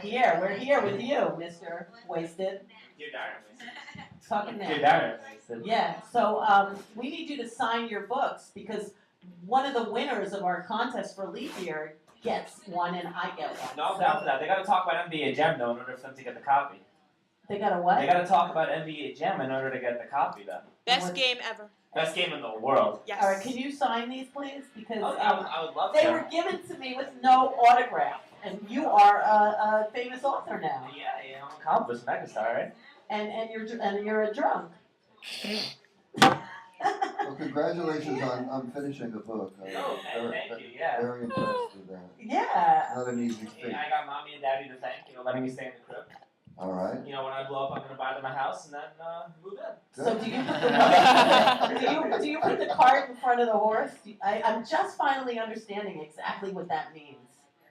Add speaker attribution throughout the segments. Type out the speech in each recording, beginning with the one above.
Speaker 1: here. We're here with you, Mr. Wasted.
Speaker 2: Dear Darren.
Speaker 1: Talking now.
Speaker 2: Dear Darren.
Speaker 1: Yeah. So we need you to sign your books because one of the winners of our contest for leap year gets one and I get one.
Speaker 2: No, I'm down for that. They got to talk about NBA Jam though in order for them to get the copy.
Speaker 1: They got to what?
Speaker 2: They got to talk about NBA Jam in order to get the copy though.
Speaker 3: Best game ever.
Speaker 2: Best game in the world.
Speaker 3: Yes.
Speaker 1: All right. Can you sign these, please? Because
Speaker 2: I would love
Speaker 1: they
Speaker 2: to.
Speaker 1: were given to me with no autograph, and you are a famous author now.
Speaker 2: Yeah, I'm accomplished megastar, right?
Speaker 1: And you're a drunk.
Speaker 4: Well, congratulations on finishing the book.
Speaker 2: Thank you. Yeah.
Speaker 4: Very impressed with that.
Speaker 1: Yeah.
Speaker 4: Not an easy feat.
Speaker 2: Yeah, I got mommy and daddy to thank, letting me stay in the crib.
Speaker 4: All right.
Speaker 2: When I blow up, I'm gonna buy them a house and then move in.
Speaker 1: So do you put the do you put the cart in front of the horse? I'm just finally understanding exactly what that means.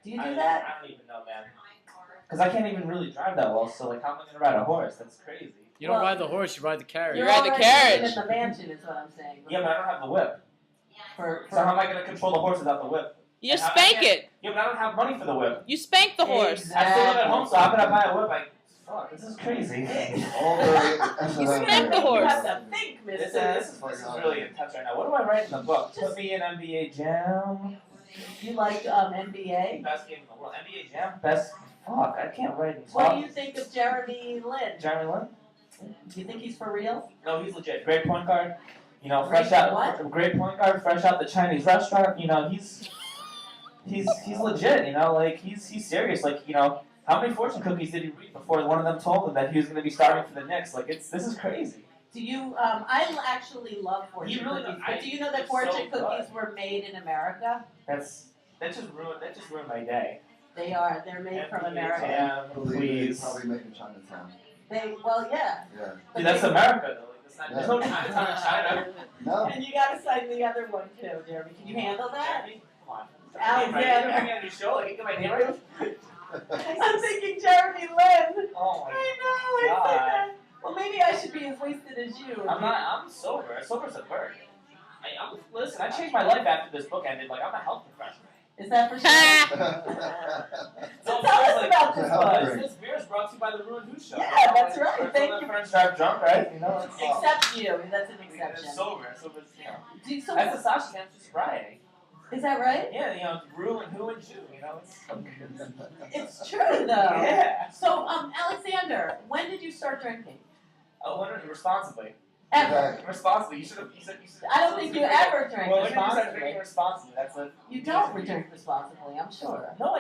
Speaker 1: Do you do that?
Speaker 2: I don't even know, man. Because I can't even really drive that well. So how am I gonna ride a horse? That's crazy.
Speaker 5: You don't ride the horse, you ride the carriage.
Speaker 3: You ride the carriage.
Speaker 1: In the mansion is what I'm saying.
Speaker 2: Yeah, but I don't have the whip. So how am I gonna control the horse without the whip?
Speaker 3: You spank it.
Speaker 2: Yeah, but I don't have money for the whip.
Speaker 3: You spank the horse.
Speaker 1: Exactly.
Speaker 2: I still live at home, so how can I buy a whip? Fuck, this is crazy.
Speaker 4: All very
Speaker 3: You smack the horse.
Speaker 1: You have to think,
Speaker 2: This
Speaker 1: Mr.
Speaker 2: is really intense right now. What do I write in the book? Put me in NBA Jam.
Speaker 1: You like NBA?
Speaker 2: Best game in the world. NBA Jam. Best. Fuck, I can't write and talk.
Speaker 1: What do you think of Jeremy Lin?
Speaker 2: Jeremy Lin?
Speaker 1: Do you think he's for real?
Speaker 2: No, he's legit. Great point guard.
Speaker 1: Great
Speaker 2: Great point guard, fresh out the Chinese restaurant. He's legit. He's serious. How many fortune cookies did he read before one of them told him that he was going to be starting for the Knicks? This is crazy.
Speaker 1: Do you? I actually love fortune
Speaker 2: really
Speaker 1: cookies.
Speaker 2: don't.
Speaker 1: But do you know that
Speaker 2: It's
Speaker 1: fortune
Speaker 2: so
Speaker 1: cookies were made in America?
Speaker 2: That just ruined my day.
Speaker 1: They are. They're made from
Speaker 2: NBA
Speaker 1: America.
Speaker 2: Jam, please.
Speaker 4: Probably made in Chinatown.
Speaker 1: Yeah.
Speaker 4: Yeah.
Speaker 2: Dude, that's America though. There's no
Speaker 4: Yeah.
Speaker 2: Chinatown in China.
Speaker 4: No.
Speaker 1: And you gotta sign the other one too, Jeremy. Can you handle that?
Speaker 2: Jeremy, come on.
Speaker 1: Alexander.
Speaker 2: I'm on your show. Get my name right.
Speaker 1: I'm thinking Jeremy Lin.
Speaker 2: Oh my
Speaker 1: I know. I
Speaker 2: God.
Speaker 1: said that. Well, maybe I should be as wasted as you.
Speaker 2: I'm not. I'm sober. Sober's a bird. Listen, I changed my life after this book ended. I'm a health professional.
Speaker 1: Is that for sure?
Speaker 2: So
Speaker 1: tell us about this book.
Speaker 2: This beer is brought to you by the Ruin Who Show.
Speaker 1: Yeah, that's right. Thank you.
Speaker 2: Friends drive drunk, right?
Speaker 1: Except you. That's an exception.
Speaker 2: Sober. So
Speaker 1: So,
Speaker 2: that's the Sasha's answer to sobriety.
Speaker 1: is that right?
Speaker 2: Yeah, Ru and Who and Jew.
Speaker 1: It's true though.
Speaker 2: Yeah.
Speaker 1: So, Alexander, when did you start drinking?
Speaker 2: Responsibly.
Speaker 1: Ever?
Speaker 2: Responsibly. You should have.
Speaker 1: I don't think you ever drank
Speaker 2: Well, when did you start
Speaker 1: responsibly.
Speaker 2: drinking responsibly? That's it.
Speaker 1: You don't drink responsibly, I'm sure.
Speaker 2: No,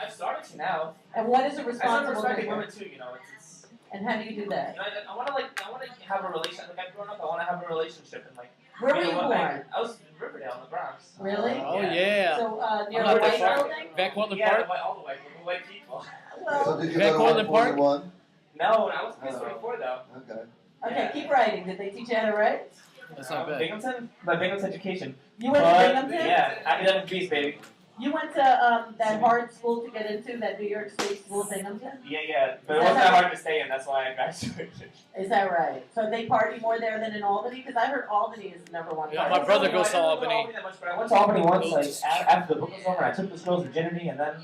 Speaker 2: I've started to now.
Speaker 1: And what is a
Speaker 2: I started
Speaker 1: responsible
Speaker 2: respecting
Speaker 1: drinker?
Speaker 2: women too. It's
Speaker 1: And how do you do that?
Speaker 2: I want to have a relationship. I've grown up. I want to have a relationship and
Speaker 1: Where were you
Speaker 2: what,
Speaker 1: born?
Speaker 2: I was in Riverdale in the Bronx.
Speaker 1: Really?
Speaker 5: Oh, yeah.
Speaker 1: So, near
Speaker 5: I'm
Speaker 1: the
Speaker 5: not
Speaker 1: white
Speaker 5: that far.
Speaker 1: building?
Speaker 5: Van Cortlandt
Speaker 2: Yeah,
Speaker 5: Park?
Speaker 2: all the white people.
Speaker 4: So
Speaker 1: Well,
Speaker 4: did you
Speaker 5: Van
Speaker 4: go to
Speaker 5: Cortlandt Park?
Speaker 4: 141?
Speaker 2: No, I was in Peace 24 though.
Speaker 4: Okay.
Speaker 1: okay, keep writing. Did they teach you how to write?
Speaker 5: That's not bad.
Speaker 2: Binghamton? My Binghamton education.
Speaker 1: You went to Binghamton?
Speaker 2: Yeah, academic beast, baby.
Speaker 1: You went to that hard school to get into, that New York State school, Binghamton?
Speaker 2: Yeah. But it wasn't that hard to stay in. That's why I graduated.
Speaker 1: Is that right? So they party more there than in Albany? Because I heard Albany is the number one
Speaker 5: Yeah,
Speaker 1: party.
Speaker 5: my brother goes to
Speaker 2: I
Speaker 5: Albany.
Speaker 2: didn't go that much, but I went to Albany once, after the book was over. I took this girl's virginity, and then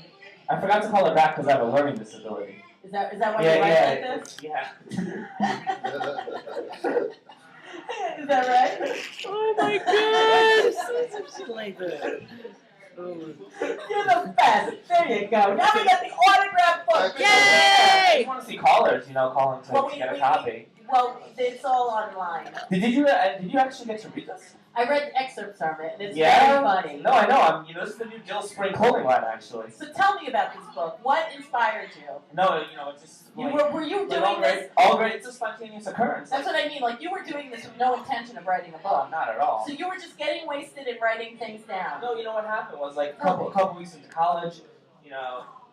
Speaker 2: I forgot to call her back because I have a learning disability.
Speaker 1: Is that why you write like this?
Speaker 2: Yeah.
Speaker 1: Is that right?
Speaker 3: Oh my God! Shit like that.
Speaker 1: You're the best. There you go. Now we got the autograph book.
Speaker 3: Yay!
Speaker 2: I just want to see callers, calling to get a copy.
Speaker 1: Well, it's all online.
Speaker 2: Did you actually get to read this?
Speaker 1: I read excerpts from it, and it's
Speaker 2: Yeah?
Speaker 1: very funny.
Speaker 2: No, I know. This is the new Jill Spring clothing line, actually.
Speaker 1: So tell me about this book. What inspired you?
Speaker 2: No, it's just
Speaker 1: Were you doing
Speaker 2: all
Speaker 1: this?
Speaker 2: great. It's a spontaneous occurrence.
Speaker 1: That's what I mean. Like, you were doing this with no intention of writing a
Speaker 2: Oh,
Speaker 1: book.
Speaker 2: not at all.
Speaker 1: So you were just getting wasted and writing things down.
Speaker 2: No, what happened was a couple weeks into college,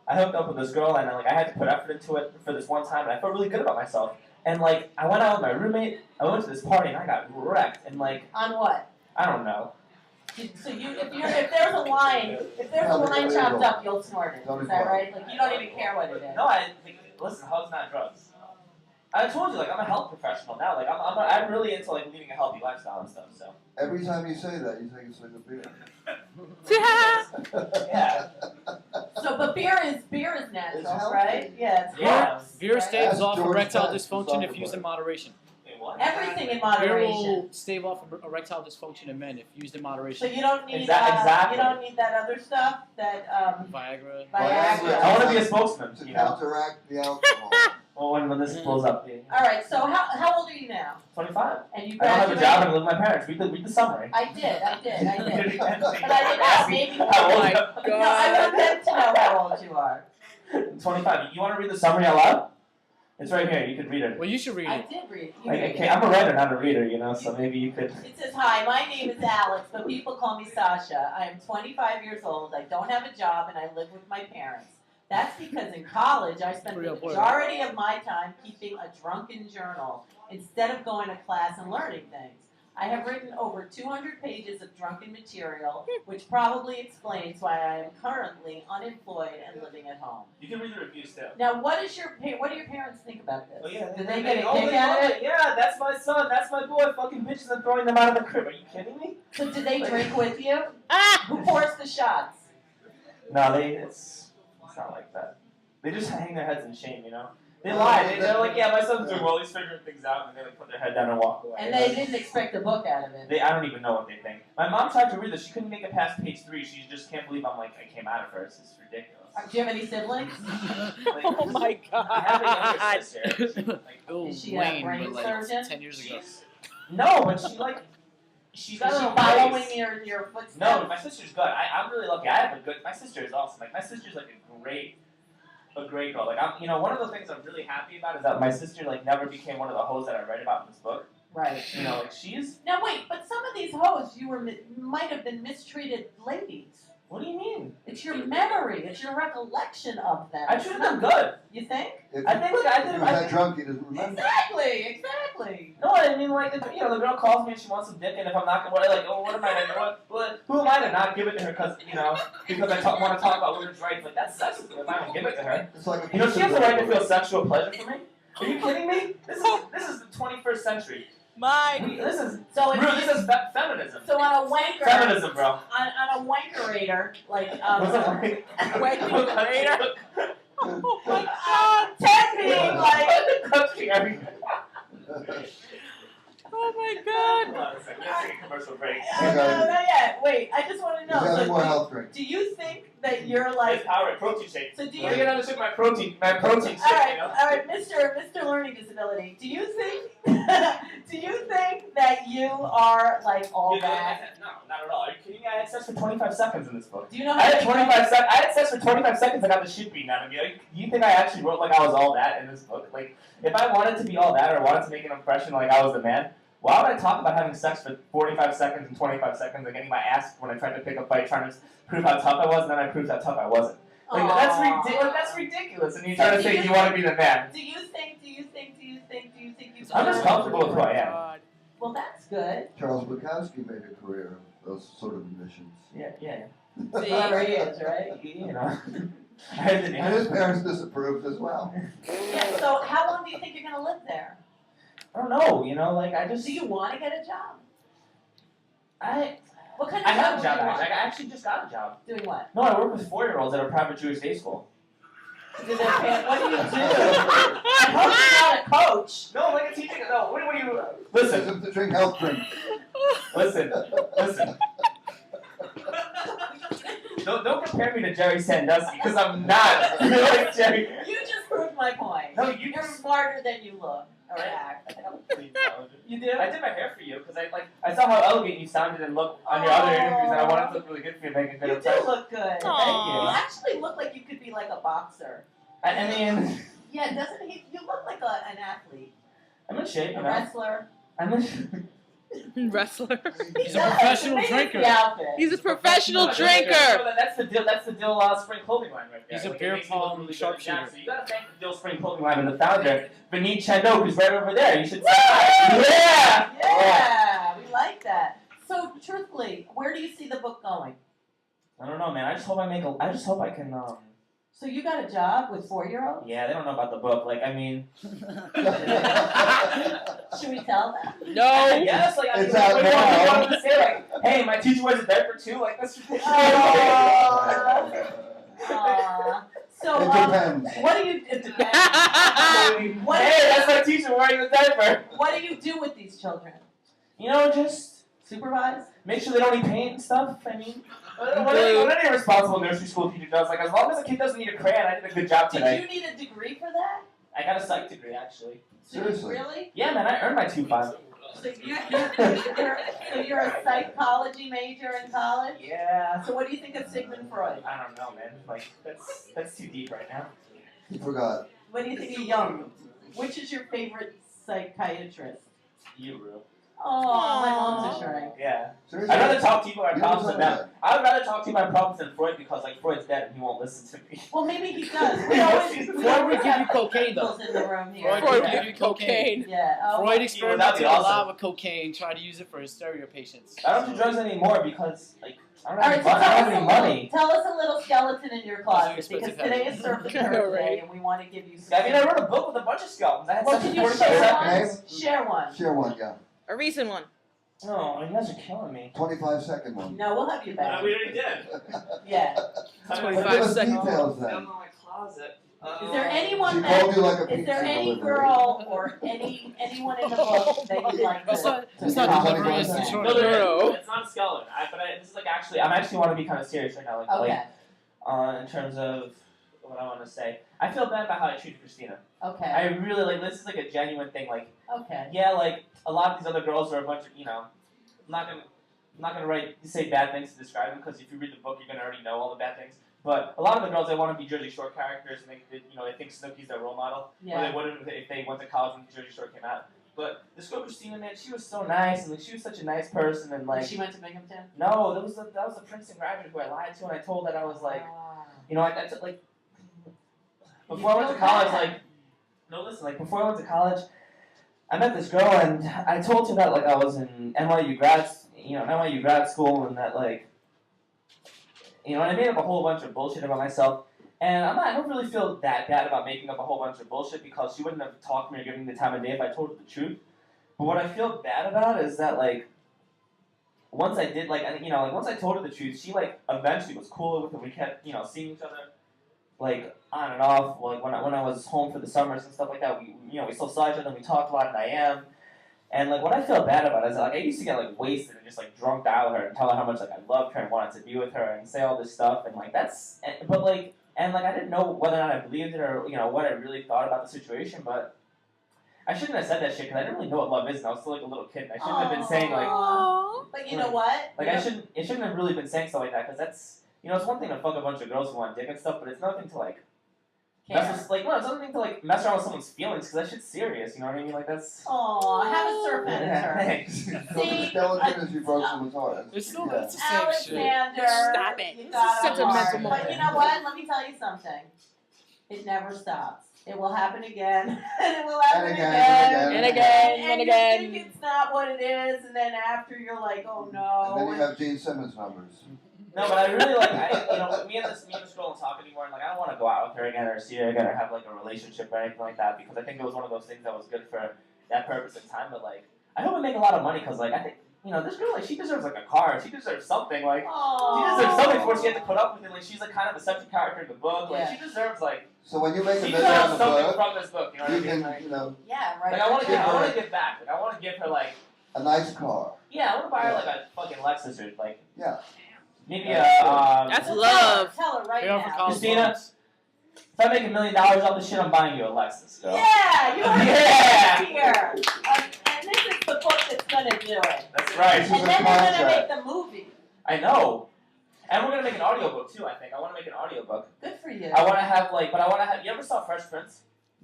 Speaker 2: I hooked up with this girl and I had to put effort into it for this one time and I felt really good about myself. And I went out with my roommate, I went to this party and I got wrecked and
Speaker 1: On what?
Speaker 2: I don't know.
Speaker 1: So if there's a line chopped up, you'll snort it. Is that right? Like, you don't even care what it is.
Speaker 2: No, listen, hugs not drugs. I told you, I'm a health professional now. I'm really into leading a healthy lifestyle and stuff. So
Speaker 4: Every time you say that, you take a swig of beer.
Speaker 2: yeah.
Speaker 1: So, but beer is natural,
Speaker 4: healthy.
Speaker 1: right? Yeah, it's
Speaker 2: Yeah.
Speaker 1: herbs,
Speaker 5: Beer
Speaker 1: right?
Speaker 5: staves
Speaker 4: That's
Speaker 5: off
Speaker 4: George
Speaker 5: erectile
Speaker 4: Pat's
Speaker 5: dysfunction if
Speaker 4: philosophy.
Speaker 5: used in moderation.
Speaker 1: Everything in
Speaker 5: Beer
Speaker 1: moderation.
Speaker 5: will stave off erectile dysfunction in men if used in
Speaker 1: So
Speaker 5: moderation.
Speaker 1: you don't need
Speaker 2: Exactly.
Speaker 1: you don't need that other stuff that
Speaker 5: Viagra.
Speaker 1: Viagra.
Speaker 2: I want to be a spokesman,
Speaker 4: To
Speaker 2: you know.
Speaker 4: counteract the alcohol.
Speaker 2: Well, when this blows up, yeah.
Speaker 1: All right. So how old are you now?
Speaker 2: 25.
Speaker 1: And you
Speaker 2: I don't have a
Speaker 1: graduated.
Speaker 2: job and I live with my parents. Read the summary.
Speaker 1: I did.
Speaker 2: But
Speaker 1: But I didn't know. Maybe.
Speaker 2: How old?
Speaker 1: No, I want them to know how old you are.
Speaker 2: 25. You want to read the summary out loud? It's right here. You could read it.
Speaker 5: Well, you should read
Speaker 1: I
Speaker 5: it.
Speaker 1: did read.
Speaker 2: I'm a writer, not a reader, you know. So maybe you could.
Speaker 1: It says, "Hi, my name is Alex, but people call me Sasha. I am 25 years old. I don't have a job, and I live with my parents. That's because in college, I spent the majority of my time keeping a drunken journal instead of going to class and learning things. I have written over 200 pages of drunken material, which probably explains why I am currently unemployed and living at home."
Speaker 2: You can read the reviews too.
Speaker 1: Now, what do your parents think about this?
Speaker 2: Oh yeah.
Speaker 1: Do they get a
Speaker 2: oh,
Speaker 1: kick
Speaker 2: they
Speaker 1: out
Speaker 2: love
Speaker 1: of it?
Speaker 2: Yeah, that's my son. That's my boy. Fucking bitches and throwing them out of the crib. Are you kidding me?
Speaker 1: So, do they drink with you? Who pours the shots?
Speaker 2: No, it's not like that. They just hang their heads in shame, you know. They lie. They're like, yeah, my son's doing well. He's figuring things out, and they like put their head down and walk away.
Speaker 1: And they didn't expect a book out of it.
Speaker 2: I don't even know what they think. My mom tried to read this. She couldn't make it past page 3. She just can't believe I came out of her. This is ridiculous.
Speaker 1: Do you have any siblings?
Speaker 2: Like,
Speaker 3: Oh my
Speaker 2: I have a younger
Speaker 3: God.
Speaker 2: sister. Like,
Speaker 5: Oh,
Speaker 1: Is she a
Speaker 5: Wayne,
Speaker 1: brain
Speaker 5: but like
Speaker 1: surgeon?
Speaker 5: 10 years ago.
Speaker 2: no, but she's
Speaker 1: Is
Speaker 2: got
Speaker 1: she
Speaker 2: her own
Speaker 1: following
Speaker 2: ways.
Speaker 1: your footsteps?
Speaker 2: No, my sister's good. I'm really lucky. I have a good. My sister is awesome. Like my sister's like a great girl. Like one of the things I'm really happy about is that my sister like never became one of the hoes that I read about in this book.
Speaker 1: Right.
Speaker 2: You know, like she's.
Speaker 1: Now wait, but some of these hoes might have been mistreated ladies.
Speaker 2: What do you mean?
Speaker 1: It's your memory. It's your recollection of them.
Speaker 2: I treated them good.
Speaker 1: You think?
Speaker 4: If
Speaker 2: I think like I
Speaker 4: he
Speaker 2: did.
Speaker 4: was
Speaker 2: I
Speaker 4: that
Speaker 2: think,
Speaker 4: drunk, he doesn't remember.
Speaker 1: Exactly.
Speaker 2: no, I mean like if, the girl calls me and she wants some dick, and if I'm not gonna what am I gonna who am I to not give it to her because I want to talk about women's rights? Like that's sexist if I don't give it to her.
Speaker 4: It's like a
Speaker 2: You know, she has the right to feel sexual pleasure for me. Are you kidding me? This is the 21st century. This is
Speaker 1: So if
Speaker 2: this is feminism.
Speaker 1: so on a wanker,
Speaker 2: Feminism, bro.
Speaker 1: on a wankerator, like
Speaker 2: What's that like?
Speaker 3: Wankerator?
Speaker 1: Oh my God, Ted being like.
Speaker 2: Touching everything.
Speaker 3: Oh my God.
Speaker 2: Hold on a second. Let's take a commercial break.
Speaker 1: No, not yet. Wait, I just want to
Speaker 4: He's having more
Speaker 1: know.
Speaker 4: health drink.
Speaker 1: Do you think that you're
Speaker 2: It's
Speaker 1: like?
Speaker 2: Powerade protein shake.
Speaker 1: So do you?
Speaker 2: What are you gonna do my protein shake?
Speaker 1: All right, Mr. Learning Disability. Do you think? Do you think that you are like all that?
Speaker 2: No, not at all. Are you kidding me? I had sex for 25 seconds in this book.
Speaker 1: Do you know
Speaker 2: I
Speaker 1: how?
Speaker 2: had 25 seconds. I had sex for 25 seconds. I got the shit beaten out of me. You think I actually wrote like I was all that in this book? Like, if I wanted to be all that or wanted to make an impression like I was the man, why would I talk about having sex for 45 seconds and 25 seconds and getting my ass when I tried to pick a fight, trying to prove how tough I was, and then I proved how tough I wasn't? Like, that's ridiculous. And you're trying to say you want to be the man.
Speaker 1: Do you think you?
Speaker 2: I'm just comfortable with who I am.
Speaker 1: Well, that's good.
Speaker 4: Charles Bukowski made a career of those sort of admissions.
Speaker 2: Yeah.
Speaker 1: See, there he is, right?
Speaker 2: You know.
Speaker 4: And his parents disapproved as well.
Speaker 1: Yeah. So, how long do you think you're gonna live there?
Speaker 2: I don't know.
Speaker 1: Do you want to get a job?
Speaker 2: I
Speaker 1: What kind of
Speaker 2: have
Speaker 1: job
Speaker 2: a
Speaker 1: do you
Speaker 2: job.
Speaker 1: want?
Speaker 2: I actually just got a job.
Speaker 1: Doing what?
Speaker 2: No, I work with 4-year-olds at a private Jewish day school.
Speaker 1: What do you do? I hope you're not a coach.
Speaker 2: No, like a teacher. No, what do you? Listen.
Speaker 4: Listen to drink health drink.
Speaker 2: Listen. Don't compare me to Jerry Sandusky because I'm not. You're like Jerry.
Speaker 1: You just proved my point.
Speaker 2: No,
Speaker 1: You're smarter than you look or act. You do?
Speaker 2: I did my hair for you because I saw how elegant you sounded and looked on your other interviews, and I wanted to look really good for you, and make a good
Speaker 1: You do
Speaker 2: impression.
Speaker 1: look good.
Speaker 2: Thank you.
Speaker 1: You actually look like you could be like a boxer.
Speaker 2: I mean,
Speaker 1: Yeah, doesn't he? You look like an athlete,
Speaker 2: I'm in shape,
Speaker 1: a
Speaker 2: you know.
Speaker 1: wrestler.
Speaker 2: I'm in.
Speaker 3: Wrestler.
Speaker 5: He's a professional
Speaker 1: Maybe it's
Speaker 5: drinker.
Speaker 1: the outfit.
Speaker 3: He's a professional
Speaker 2: No,
Speaker 3: drinker.
Speaker 2: That's the Dill Spring Clothing line right there.
Speaker 5: He's a
Speaker 2: Like, it
Speaker 5: beer
Speaker 2: makes you look
Speaker 5: pong
Speaker 2: really good.
Speaker 5: sharpshooter.
Speaker 2: Yeah, so you gotta thank the Dill Spring Clothing line and the founder, Benit Chandok, who's right over there. You should say
Speaker 1: Woo!
Speaker 2: hi. Yeah!
Speaker 1: Yeah, we like that. So, truthfully, where do you see the book going?
Speaker 2: I don't know, man. I just hope I can.
Speaker 1: So you got a job with 4-year-olds?
Speaker 2: Yeah, they don't know about the book. Like, I mean.
Speaker 1: Should we tell them?
Speaker 3: No.
Speaker 2: Yes, like, I mean,
Speaker 4: It's
Speaker 2: like,
Speaker 4: out
Speaker 2: what do you
Speaker 4: now.
Speaker 2: want them to say? Like, hey, my teacher wears a diaper too? Like, that's ridiculous.
Speaker 1: Oh. So,
Speaker 4: It depends.
Speaker 1: what do you? It depends. What do
Speaker 2: Hey,
Speaker 1: you-
Speaker 2: that's my teacher wearing the diaper.
Speaker 1: What do you do with these children?
Speaker 2: You know, just
Speaker 1: Supervise?
Speaker 2: make sure they don't eat paint and stuff. I mean, what any responsible nursery school teacher does, like as long as a kid doesn't need a crayon, I did a good job today.
Speaker 1: Did you need a degree for that?
Speaker 2: I got a psych degree actually.
Speaker 4: Seriously?
Speaker 1: Really?
Speaker 2: Yeah, man, I earned my 2.5.
Speaker 1: So you're a psychology major in college?
Speaker 2: Yeah.
Speaker 1: So what do you think of Sigmund Freud?
Speaker 2: I don't know, man. Like that's too deep right now.
Speaker 4: He forgot.
Speaker 1: What do you think of Jung? Which is your favorite psychiatrist?
Speaker 2: You, bro.
Speaker 1: Oh, my mom's a shrink.
Speaker 2: Yeah.
Speaker 4: Seriously?
Speaker 2: I'd rather talk to you about
Speaker 4: You
Speaker 2: problems
Speaker 4: don't
Speaker 2: than
Speaker 4: know
Speaker 2: them. I would rather talk to you about problems than Freud because like Freud's dead and he won't listen to me.
Speaker 1: Well, maybe he does. We always
Speaker 5: Freud would give you cocaine, though.
Speaker 1: in the room here.
Speaker 5: Freud
Speaker 3: Freud
Speaker 5: would give you cocaine.
Speaker 1: Yeah. Oh,
Speaker 5: Freud
Speaker 2: That'd
Speaker 5: experimented
Speaker 2: be
Speaker 5: a
Speaker 2: awesome.
Speaker 5: lot with cocaine, tried to use it for hysteria patients.
Speaker 2: I don't do drugs anymore because like I don't
Speaker 1: All
Speaker 2: have,
Speaker 1: right, so
Speaker 2: I don't have any money.
Speaker 1: tell us a little skeleton in your closet
Speaker 5: Those are
Speaker 1: because
Speaker 5: expensive
Speaker 1: today is Surface
Speaker 3: I know,
Speaker 1: Thursday
Speaker 3: right?
Speaker 1: and we want to give you some.
Speaker 2: I mean, I wrote a book with a bunch of skeletons. I had
Speaker 1: Well,
Speaker 2: such
Speaker 1: can you
Speaker 2: 45
Speaker 1: share
Speaker 2: seconds.
Speaker 1: one? Share one.
Speaker 4: Share one, yeah.
Speaker 3: A recent one.
Speaker 2: Oh, you guys are killing me.
Speaker 4: 25-second one.
Speaker 1: No, we'll have you back.
Speaker 2: already did.
Speaker 1: Yeah.
Speaker 4: But
Speaker 3: 25
Speaker 4: give us
Speaker 3: seconds.
Speaker 4: details then.
Speaker 2: my closet.
Speaker 1: Is there anyone
Speaker 4: She
Speaker 1: that?
Speaker 4: called you like a
Speaker 1: Is
Speaker 4: pizza
Speaker 1: there any
Speaker 4: delivery.
Speaker 1: girl or anyone in the book that you'd like to?
Speaker 5: It's not
Speaker 4: It's not
Speaker 5: delivery, it's
Speaker 4: delivery.
Speaker 5: short.
Speaker 2: No,
Speaker 3: No.
Speaker 2: it's not a skeleton. This is like actually, I'm actually want to be kind of serious right now.
Speaker 1: Okay.
Speaker 2: In terms of what I want to say, I feel bad about how I treated Christina.
Speaker 1: Okay.
Speaker 2: I really like this is like a genuine thing. Like,
Speaker 1: Okay.
Speaker 2: yeah, like a lot of these other girls are a bunch of I'm not gonna say bad things to describe them because if you read the book, you're gonna already know all the bad things. But a lot of the girls, they want to be Jersey Shore characters, and they think Snooki's their role model. Or
Speaker 1: Yeah.
Speaker 2: they wouldn't if they went to college when Jersey Shore came out. But this girl Christina, man, she was so nice, and like she was such a nice person, and like
Speaker 1: She went to Binghamton.
Speaker 2: no, that was a Princeton graduate who I lied to, and I told that I was like, I took like before I went to college, like no, listen, like before I went to college, I met this girl, and I told her that like I was in NYU grad school, and that like. And I made up a whole bunch of bullshit about myself. And I don't really feel that bad about making up a whole bunch of bullshit because she wouldn't have talked to me or given me the time of day if I told her the truth. But what I feel bad about is that, like, once I did, once I told her the truth, she, like, eventually was cooler with it. We kept, seeing each other, like, on and off. Like, when I was home for the summers and stuff like that, we still saw each other and we talked a lot, and I am. And, like, what I feel bad about is that, like, I used to get, like, wasted and just, like, drunk dial her and tell her how much, like, I loved her and wanted to be with her and say all this stuff. And, like, I didn't know whether or not I believed it or, what I really thought about the situation. But I shouldn't have said that shit because I didn't really know what love is and I was still, like, a little kid. And I shouldn't have been saying, like...
Speaker 1: But you know what?
Speaker 2: Like, it shouldn't have really been saying stuff like that because that's... it's one thing to fuck a bunch of girls who want dick and stuff, but it's nothing to, like... It's something to like mess around with someone's feelings because that shit's serious. You know what I mean? Like that's.
Speaker 1: Aw, have a surf editor.
Speaker 2: Thanks.
Speaker 4: The skeleton is you broke someone's heart.
Speaker 5: It's still
Speaker 4: Yeah.
Speaker 5: it's the same shit.
Speaker 1: Alexander,
Speaker 3: Stop it.
Speaker 1: you
Speaker 3: This
Speaker 1: got
Speaker 3: is such a
Speaker 1: him
Speaker 3: mental
Speaker 1: hard.
Speaker 3: moment.
Speaker 1: But you know what? Let me tell you something. It never stops. It will happen again, and it will happen
Speaker 4: And again,
Speaker 1: again,
Speaker 3: And again,
Speaker 1: and
Speaker 3: and
Speaker 1: you
Speaker 3: again.
Speaker 1: think it's not what it is, and then after you're like, oh no.
Speaker 4: And then you have Gene Simmons numbers.
Speaker 2: No, but I really like me and this girl don't talk anymore, and like I don't want to go out with her again or see her again or have like a relationship or anything like that because I think it was one of those things that was good for that purpose and time. But like I hope we make a lot of money because like I think this girl like she deserves like a car, she deserves something like.
Speaker 1: Aww.
Speaker 2: She deserves something before she had to put up with it. Like she's like kind of a central character in the book. Like
Speaker 1: Yeah.
Speaker 2: she deserves like
Speaker 4: So when you make a
Speaker 2: she
Speaker 4: video
Speaker 2: deserves
Speaker 4: in the
Speaker 2: something
Speaker 4: book,
Speaker 2: from this book. You know what I
Speaker 4: you
Speaker 2: mean?
Speaker 4: can,
Speaker 2: Like,
Speaker 1: Yeah, right.
Speaker 2: like I want to
Speaker 4: Give
Speaker 2: give back. Like I want to give her like
Speaker 4: a nice car.
Speaker 2: I want to buy her like a fucking Lexus or like
Speaker 4: Yeah.
Speaker 2: maybe
Speaker 3: That's
Speaker 1: Well,
Speaker 3: love.
Speaker 1: Tell her right
Speaker 5: Pay off her
Speaker 1: now.
Speaker 5: college
Speaker 2: Christina?
Speaker 5: loans.
Speaker 2: If I make $1 million off the shit, I'm buying you a Lexus, girl.
Speaker 1: Yeah, you are
Speaker 2: Yeah.
Speaker 1: here. And this is the book that's gonna do it.
Speaker 2: That's right.
Speaker 4: This
Speaker 1: And
Speaker 4: is a
Speaker 1: then we're gonna
Speaker 4: contract.
Speaker 1: make the movie.
Speaker 2: I know. And we're gonna make an audiobook too, I think. I wanna make an audiobook.
Speaker 1: Good for you.
Speaker 2: I wanna have you ever saw Fresh Prince?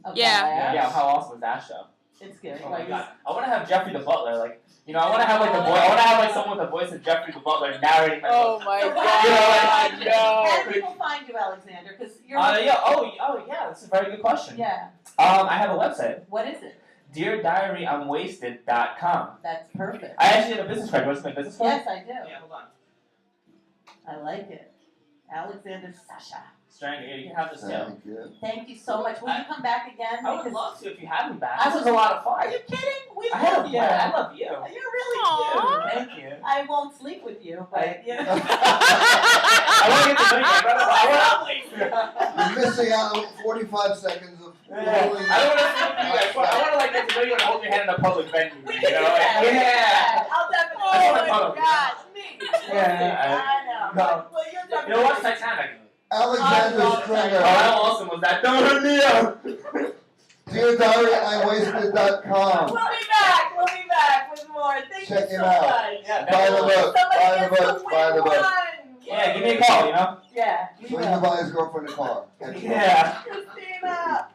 Speaker 1: Okay.
Speaker 3: Yeah.
Speaker 2: Yeah, how awesome is that show?
Speaker 1: It's good.
Speaker 2: Oh my god. I wanna have Jeffrey the Butler, like I wanna have like I wanna have like someone with the voice of Jeffrey the Butler narrating my
Speaker 3: Oh
Speaker 2: book.
Speaker 3: my
Speaker 1: So
Speaker 3: god.
Speaker 2: You know, like,
Speaker 3: No.
Speaker 1: How do people find you, Alexander? Because you're.
Speaker 2: Yeah, that's a very good question.
Speaker 1: Yeah.
Speaker 2: I have a website.
Speaker 1: What is it?
Speaker 2: DearDiaryI'mWasted.com.
Speaker 1: That's perfect.
Speaker 2: I actually have a business card. Do you want to see my business card?
Speaker 1: Yes, I do.
Speaker 2: Yeah, hold on.
Speaker 1: I like it. Alexander Sasha.
Speaker 2: Stranger, you can have this too.
Speaker 4: Thank you.
Speaker 1: Thank you so much. Will you come back again?
Speaker 2: I would
Speaker 1: Because-
Speaker 2: love to if you had me back. This was a lot of
Speaker 1: Are
Speaker 2: fun.
Speaker 1: you kidding? We
Speaker 2: I
Speaker 1: love
Speaker 2: love
Speaker 1: you.
Speaker 2: I love you.
Speaker 1: You're really
Speaker 3: Aw.
Speaker 1: cute.
Speaker 2: Thank you.
Speaker 1: I won't sleep with you, but you know.
Speaker 2: I want to get to know you, my brother. I want to
Speaker 4: missing out on 45 seconds of
Speaker 2: Yeah. I don't want to see you. I want to like get to know you and hold your hand in a public venue.
Speaker 1: We
Speaker 2: You
Speaker 1: can
Speaker 2: know?
Speaker 1: do that.
Speaker 2: Like, yeah.
Speaker 1: I'll definitely.
Speaker 2: That's what
Speaker 1: Oh
Speaker 2: I'm
Speaker 1: my
Speaker 2: talking
Speaker 1: God, me.
Speaker 2: Yeah,
Speaker 1: I know.
Speaker 2: no.
Speaker 1: Well, you're
Speaker 2: You
Speaker 1: definitely.
Speaker 2: know what? Titanic.
Speaker 4: Alexander
Speaker 1: I love
Speaker 4: Stringer.
Speaker 2: Oh, how awesome was that? Don't hurt me out.
Speaker 4: Dear Diary, IWasted.com.
Speaker 1: We'll be back. We'll be back with more. Thank
Speaker 4: Check
Speaker 1: you
Speaker 4: it
Speaker 1: so
Speaker 4: out.
Speaker 1: much.
Speaker 2: Yeah,
Speaker 4: Buy the
Speaker 2: definitely.
Speaker 4: book.
Speaker 1: Somebody
Speaker 4: Buy the
Speaker 1: gets to
Speaker 4: book.
Speaker 1: win
Speaker 4: Buy the book.
Speaker 1: one.
Speaker 2: Yeah, give me a call, you know?
Speaker 1: Yeah. we
Speaker 4: Swing
Speaker 1: will.
Speaker 4: to buy his girlfriend a car.
Speaker 2: Yeah.
Speaker 1: Christina.